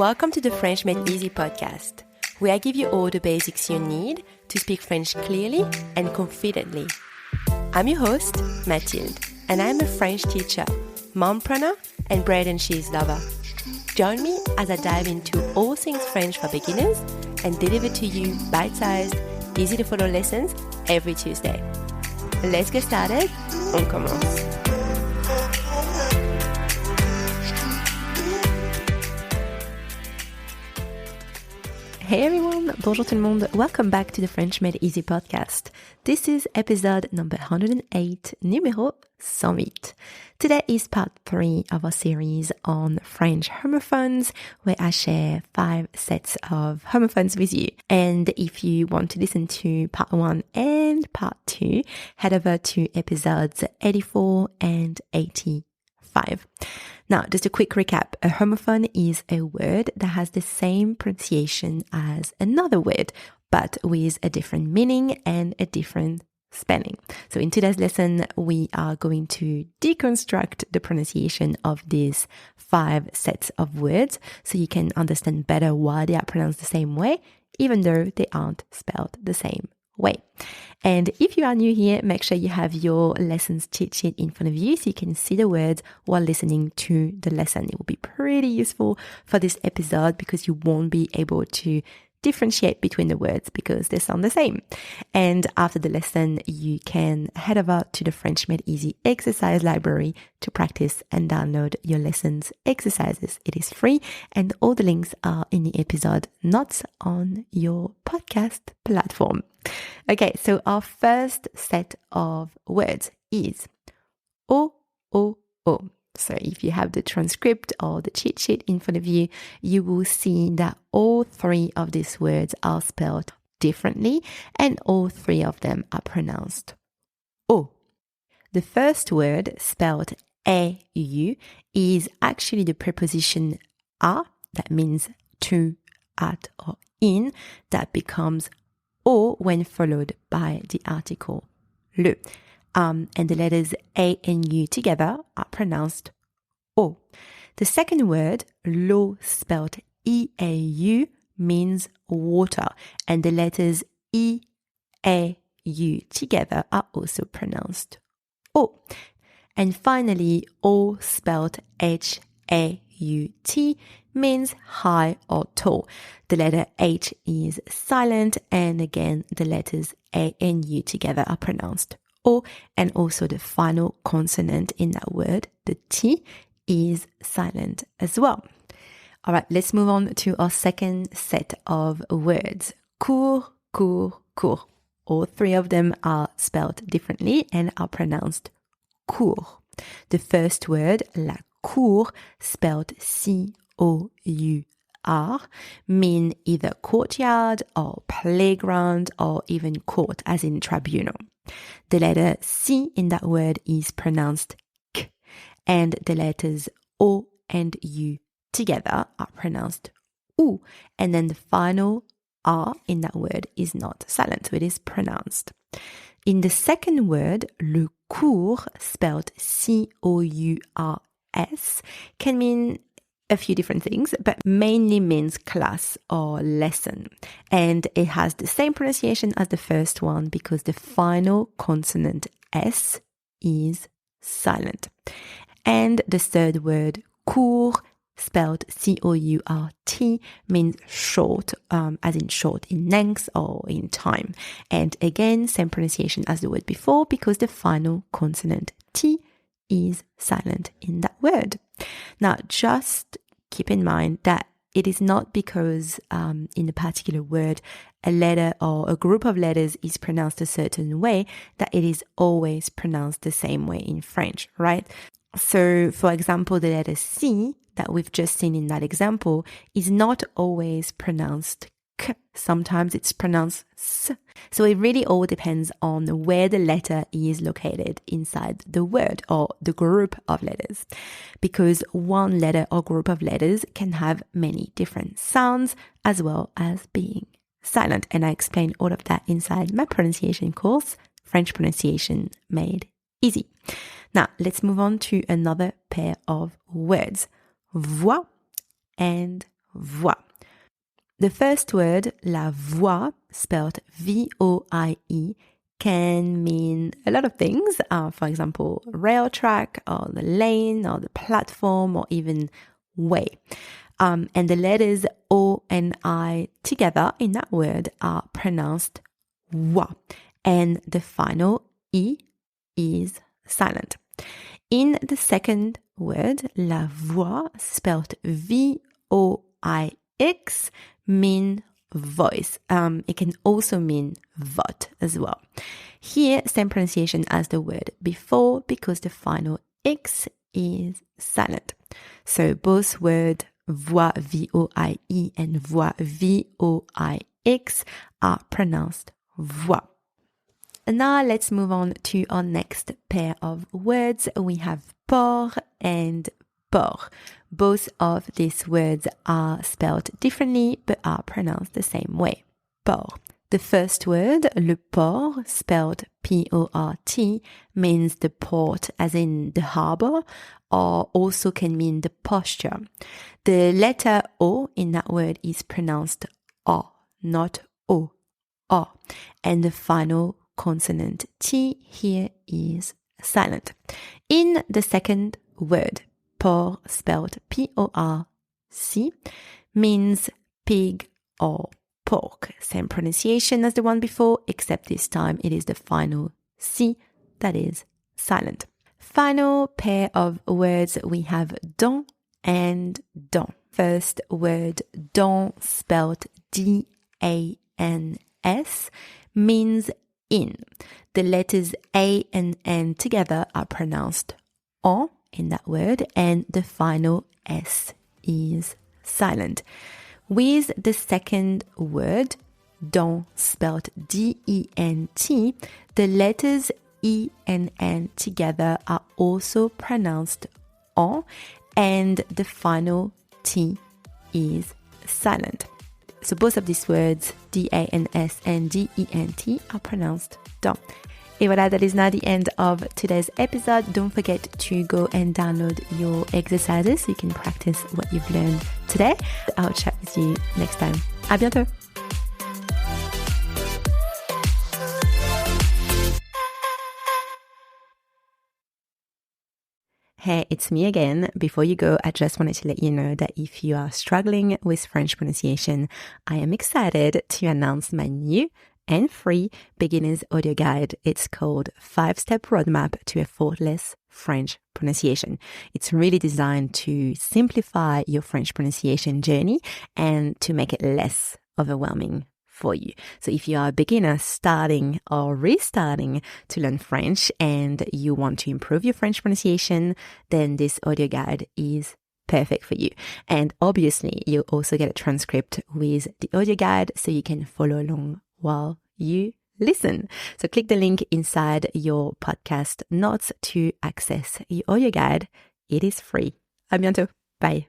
Welcome to the French Made Easy podcast, where I give you all the basics you need to speak French clearly and confidently. I'm your host, Mathilde, and I'm a French teacher, mompreneur, and bread and cheese lover. Join me as I dive into all things French for beginners and deliver to you bite-sized, easy-to-follow lessons every Tuesday. Let's get started. On commence. Hey everyone, bonjour tout le monde. Welcome back to the French Made Easy podcast. This is episode number 108, numéro 108. Today is part 3 of our series on French homophones, where I share 5 sets of homophones with you. And if you want to listen to part 1 and part 2, head over to episodes 84 and 85. Now, just a quick recap. A homophone is a word that has the same pronunciation as another word, but with a different meaning and a different spelling. So in today's lesson, we are going to deconstruct the pronunciation of these 5 sets of words so you can understand better why they are pronounced the same way, even though they aren't spelled the same way. And if you are new here, make sure you have your lessons cheat sheet in front of you so you can see the words while listening to the lesson. It will be pretty useful for this episode because you won't be able to differentiate between the words because they sound the same. And after the lesson, you can head over to the French Made Easy exercise library to practice and download your lessons exercises. It is free and all the links are in the episode notes on your podcast platform. Okay, so our first set of words is O, O, O. So if you have the transcript or the cheat sheet in front of you, you will see that all 3 of these words are spelled differently and all 3 of them are pronounced O. The first word, spelled A-U, is actually the preposition a, that means to, at, or in, that becomes O when followed by the article le. And the letters A and U together are pronounced O. The second word, l'eau, spelled E-A-U, means water, and the letters E-A-U together are also pronounced O. And finally, O, spelled H-A-U-T, means high or tall. The letter H is silent, and again, the letters A and U together are pronounced O, and also the final consonant in that word, the T, is silent as well. All right, let's move on to our second set of words. Cours, cours, cours. All 3 of them are spelled differently and are pronounced cours. The first word, la cour, spelled C-O-U-R, mean either courtyard or playground or even court, as in tribunal. The letter C in that word is pronounced K, and the letters O and U together are pronounced U, and then the final R in that word is not silent, so it is pronounced. In the second word, le cours, spelled C-O-U-R-S, can mean a few different things, but mainly means class or lesson. And it has the same pronunciation as the first one because the final consonant S is silent. And the third word, court, spelled C-O-U-R-T, means short, as in short in length or in time. And again, same pronunciation as the word before because the final consonant T is silent in that word. Now, just keep in mind that it is not because in a particular word, a letter or a group of letters is pronounced a certain way that it is always pronounced the same way in French, right? So, for example, the letter C that we've just seen in that example is not always pronounced K. Sometimes it's pronounced S. So it really all depends on where the letter is located inside the word or the group of letters. Because one letter or group of letters can have many different sounds as well as being silent. And I explain all of that inside my pronunciation course, French Pronunciation Made Easy. Now, let's move on to another pair of words. Voix and voix. The first word, la voix, spelled V-O-I-E, can mean a lot of things. For example, rail track or the lane or the platform or even way. And the letters O and I together in that word are pronounced voix. And the final I is silent. In the second word, la voix, spelled V-O-I-X, mean voice. It can also mean vote as well. Here, same pronunciation as the word before because the final X is silent. So both words voix V-O-I-E and voix V-O-I-X are pronounced voix. And now let's move on to our next pair of words. We have port and port. Both of these words are spelled differently but are pronounced the same way. Port. The first word, le port, spelled P-O-R-T, means the port as in the harbor, or also can mean the posture. The letter O in that word is pronounced O, not O, O. And the final consonant T here is silent. In the second word, port, spelled P-O-R-C, means pig or pork. Same pronunciation as the one before, except this time it is the final C that is silent. Final pair of words, we have don and don. First word, don, spelled D-A-N-S, means in. The letters A and N together are pronounced on in that word, and the final S is silent. With the second word, don, spelled D-E-N-T, the letters E and N together are also pronounced on, and the final T is silent. So both of these words, D-A-N-S and D-E-N-T, are pronounced don. Et voilà, that is now the end of today's episode. Don't forget to go and download your exercises so you can practice what you've learned today. I'll chat with you next time. À bientôt! Hey, it's me again. Before you go, I just wanted to let you know that if you are struggling with French pronunciation, I am excited to announce my new and free beginner's audio guide. It's called 5-Step Roadmap to Effortless French Pronunciation. It's really designed to simplify your French pronunciation journey and to make it less overwhelming for you. So if you are a beginner starting or restarting to learn French and you want to improve your French pronunciation, then this audio guide is perfect for you. And obviously, you'll also get a transcript with the audio guide so you can follow along while you listen. So click the link inside your podcast notes to access your audio guide. It is free. À bientôt. Bye.